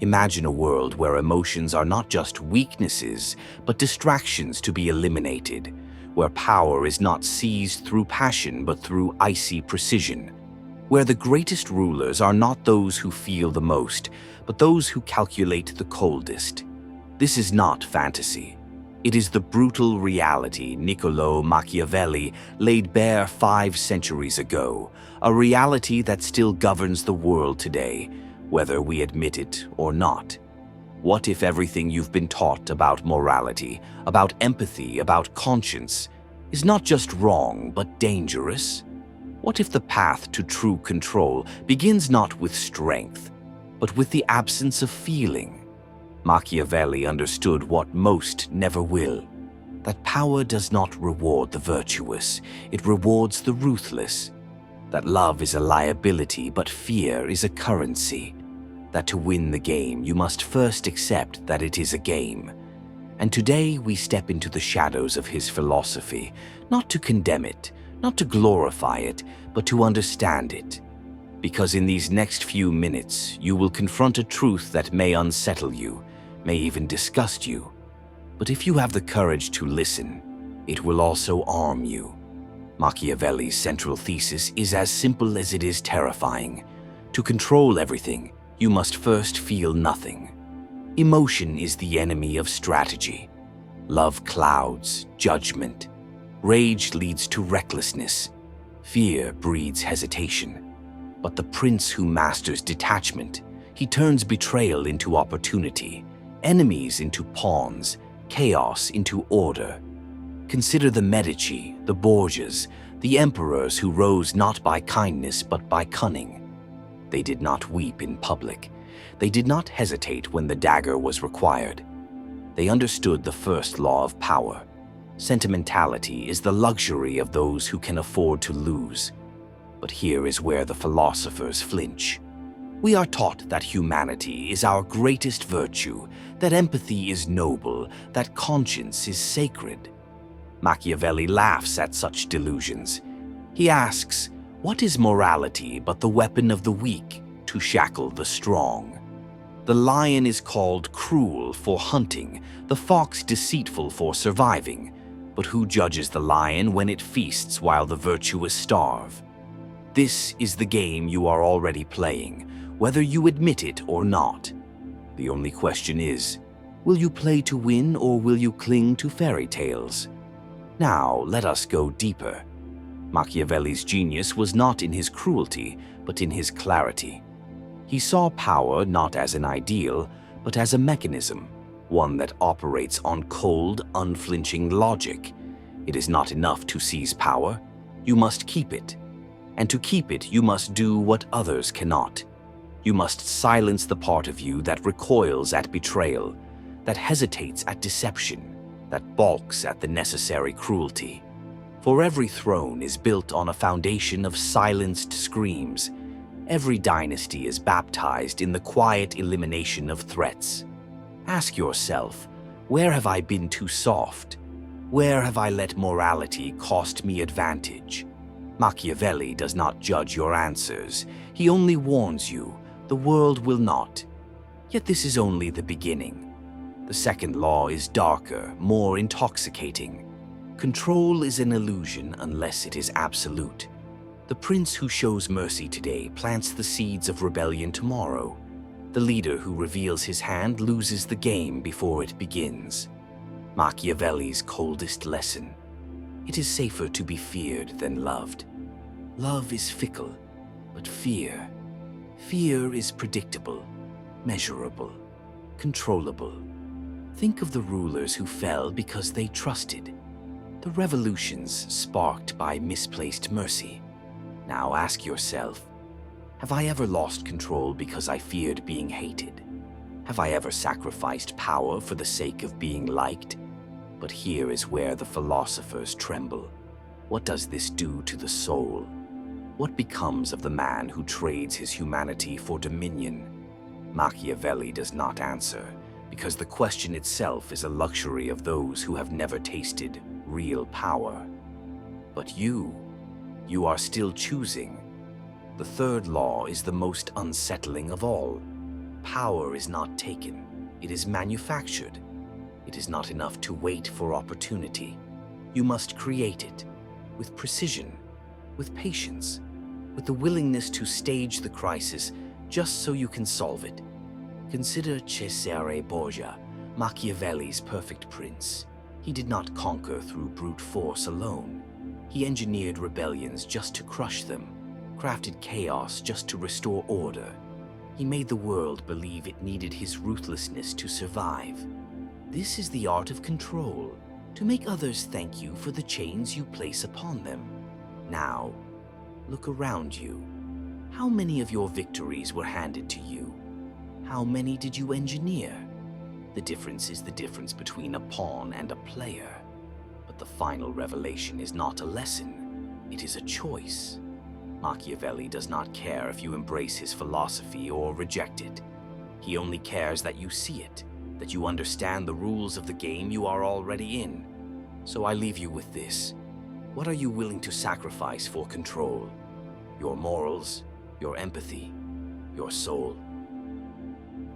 Imagine a world where emotions are not just weaknesses, but distractions to be eliminated, where power is not seized through passion but through icy precision, where the greatest rulers are not those who feel the most, but those who calculate the coldest. This is not fantasy. It is the brutal reality Niccolò Machiavelli laid bare 5 centuries ago, a reality that still governs the world today, whether we admit it or not. What if everything you've been taught about morality, about empathy, about conscience, is not just wrong but dangerous? What if the path to true control begins not with strength, but with the absence of feeling? Machiavelli understood what most never will, that power does not reward the virtuous, it rewards the ruthless, that love is a liability but fear is a currency, that to win the game you must first accept that it is a game. And today we step into the shadows of his philosophy, not to condemn it, not to glorify it, but to understand it. Because in these next few minutes you will confront a truth that may unsettle you, may even disgust you. But if you have the courage to listen, it will also arm you. Machiavelli's central thesis is as simple as it is terrifying. To control everything, you must first feel nothing. Emotion is the enemy of strategy. Love clouds judgment. Rage leads to recklessness. Fear breeds hesitation. But the prince who masters detachment, he turns betrayal into opportunity, enemies into pawns, chaos into order. Consider the Medici, the Borgias, the emperors who rose not by kindness but by cunning. They did not weep in public. They did not hesitate when the dagger was required. They understood the first law of power. Sentimentality is the luxury of those who can afford to lose. But here is where the philosophers flinch. We are taught that humanity is our greatest virtue, that empathy is noble, that conscience is sacred. Machiavelli laughs at such delusions. He asks, what is morality but the weapon of the weak to shackle the strong? The lion is called cruel for hunting, the fox deceitful for surviving. But who judges the lion when it feasts while the virtuous starve? This is the game you are already playing, whether you admit it or not. The only question is, will you play to win or will you cling to fairy tales? Now, let us go deeper. Machiavelli's genius was not in his cruelty, but in his clarity. He saw power not as an ideal, but as a mechanism, one that operates on cold, unflinching logic. It is not enough to seize power. You must keep it. And to keep it, you must do what others cannot. You must silence the part of you that recoils at betrayal, that hesitates at deception, that balks at the necessary cruelty. For every throne is built on a foundation of silenced screams. Every dynasty is baptized in the quiet elimination of threats. Ask yourself, where have I been too soft? Where have I let morality cost me advantage? Machiavelli does not judge your answers. He only warns you, the world will not. Yet this is only the beginning. The second law is darker, more intoxicating. Control is an illusion unless it is absolute. The prince who shows mercy today plants the seeds of rebellion tomorrow. The leader who reveals his hand loses the game before it begins. Machiavelli's coldest lesson. It is safer to be feared than loved. Love is fickle, but fear is predictable, measurable, controllable. Think of the rulers who fell because they trusted. The revolutions sparked by misplaced mercy. Now ask yourself, have I ever lost control because I feared being hated? Have I ever sacrificed power for the sake of being liked? But here is where the philosophers tremble. What does this do to the soul? What becomes of the man who trades his humanity for dominion? Machiavelli does not answer, because the question itself is a luxury of those who have never tasted real power. But you are still choosing. The third law is the most unsettling of all. Power is not taken, it is manufactured. It is not enough to wait for opportunity. You must create it, with precision, with patience, with the willingness to stage the crisis just so you can solve it. Consider Cesare Borgia, Machiavelli's perfect prince. He did not conquer through brute force alone. He engineered rebellions just to crush them, crafted chaos just to restore order. He made the world believe it needed his ruthlessness to survive. This is the art of control, to make others thank you for the chains you place upon them. Now, look around you. How many of your victories were handed to you? How many did you engineer? The difference is the difference between a pawn and a player. But the final revelation is not a lesson, it is a choice. Machiavelli does not care if you embrace his philosophy or reject it. He only cares that you see it, that you understand the rules of the game you are already in. So I leave you with this. What are you willing to sacrifice for control? Your morals, your empathy, your soul?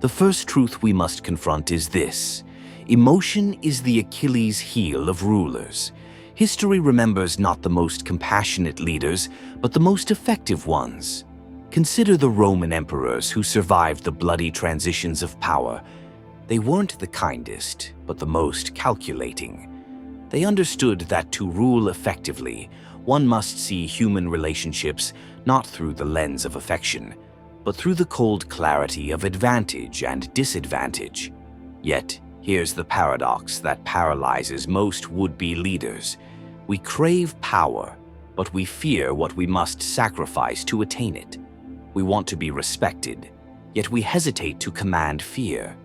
The first truth we must confront is this: emotion is the Achilles heel of rulers. History remembers not the most compassionate leaders, but the most effective ones. Consider the Roman emperors who survived the bloody transitions of power. They weren't the kindest, but the most calculating. They understood that to rule effectively, one must see human relationships not through the lens of affection, but through the cold clarity of advantage and disadvantage. Yet, here's the paradox that paralyzes most would-be leaders. We crave power, but we fear what we must sacrifice to attain it. We want to be respected, yet we hesitate to command fear.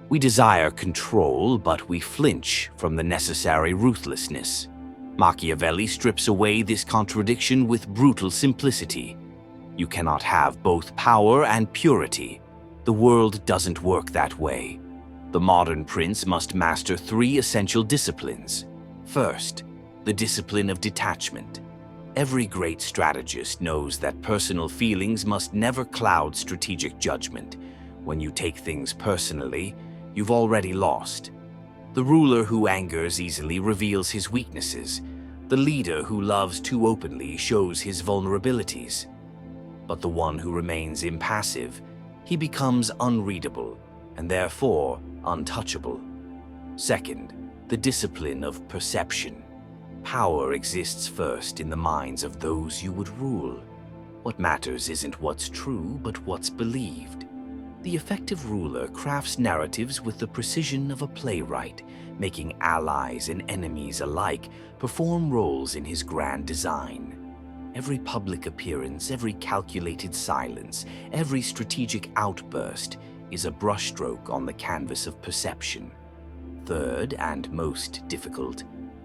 We desire control, but we flinch from the necessary ruthlessness. Machiavelli strips away this contradiction with brutal simplicity. You cannot have both power and purity. The world doesn't work that way. The modern prince must master 3 essential disciplines. First, the discipline of detachment. Every great strategist knows that personal feelings must never cloud strategic judgment. When you take things personally, you've already lost. The ruler who angers easily reveals his weaknesses. The leader who loves too openly shows his vulnerabilities. But the one who remains impassive, he becomes unreadable and therefore untouchable. Second, the discipline of perception. Power exists first in the minds of those you would rule. What matters isn't what's true, but what's believed. The effective ruler crafts narratives with the precision of a playwright, making allies and enemies alike perform roles in his grand design. Every public appearance, every calculated silence, every strategic outburst is a brushstroke on the canvas of perception. Third, and most difficult,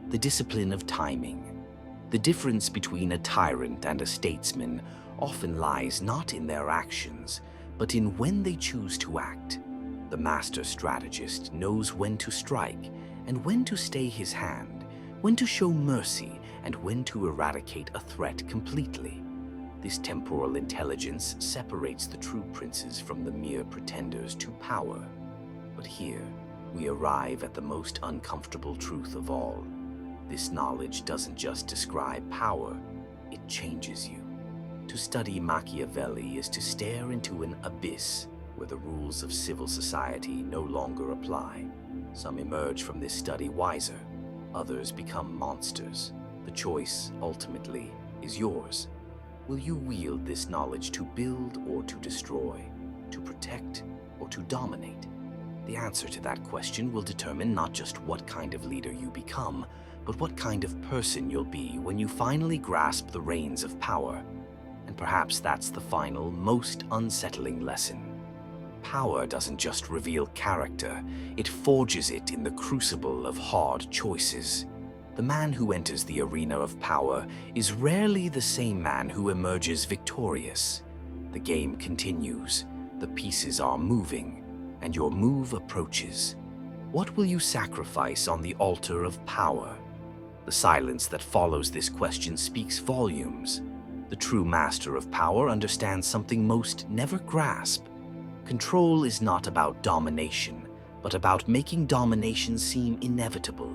the discipline of timing. The difference between a tyrant and a statesman often lies not in their actions, but in when they choose to act. The master strategist knows when to strike and when to stay his hand, when to show mercy and when to eradicate a threat completely. This temporal intelligence separates the true princes from the mere pretenders to power. But here, we arrive at the most uncomfortable truth of all. This knowledge doesn't just describe power, it changes you. To study Machiavelli is to stare into an abyss where the rules of civil society no longer apply. Some emerge from this study wiser, others become monsters. The choice, ultimately, is yours. Will you wield this knowledge to build or to destroy, to protect or to dominate? The answer to that question will determine not just what kind of leader you become, but what kind of person you'll be when you finally grasp the reins of power. And perhaps that's the final, most unsettling lesson. Power doesn't just reveal character, it forges it in the crucible of hard choices. The man who enters the arena of power is rarely the same man who emerges victorious. The game continues, the pieces are moving, and your move approaches. What will you sacrifice on the altar of power? The silence that follows this question speaks volumes. The true master of power understands something most never grasp. Control is not about domination, but about making domination seem inevitable.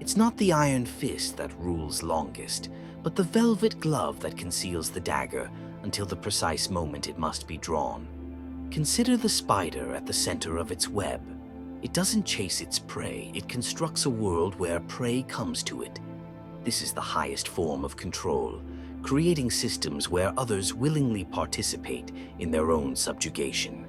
It's not the iron fist that rules longest, but the velvet glove that conceals the dagger until the precise moment it must be drawn. Consider the spider at the center of its web. It doesn't chase its prey, it constructs a world where prey comes to it. This is the highest form of control, creating systems where others willingly participate in their own subjugation.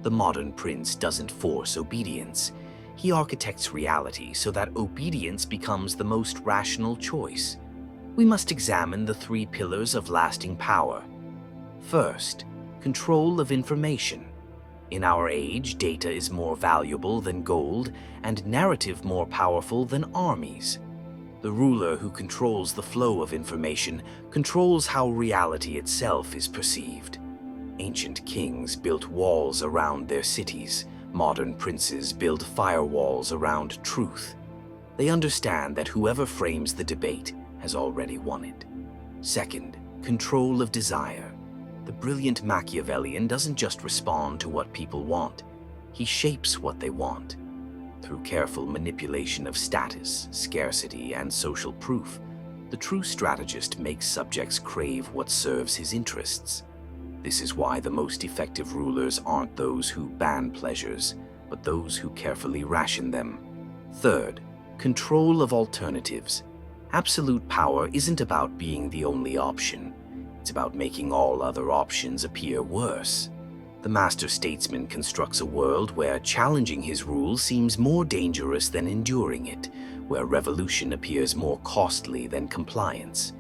The modern prince doesn't force obedience. He architects reality so that obedience becomes the most rational choice. We must examine the three pillars of lasting power. First, control of information. In our age, data is more valuable than gold and narrative more powerful than armies. The ruler who controls the flow of information controls how reality itself is perceived. Ancient kings built walls around their cities. Modern princes build firewalls around truth. They understand that whoever frames the debate has already won it. Second, control of desire. The brilliant Machiavellian doesn't just respond to what people want. He shapes what they want. Through careful manipulation of status, scarcity, and social proof, the true strategist makes subjects crave what serves his interests. This is why the most effective rulers aren't those who ban pleasures, but those who carefully ration them. Third, control of alternatives. Absolute power isn't about being the only option. It's about making all other options appear worse. The master statesman constructs a world where challenging his rule seems more dangerous than enduring it, where revolution appears more costly than compliance.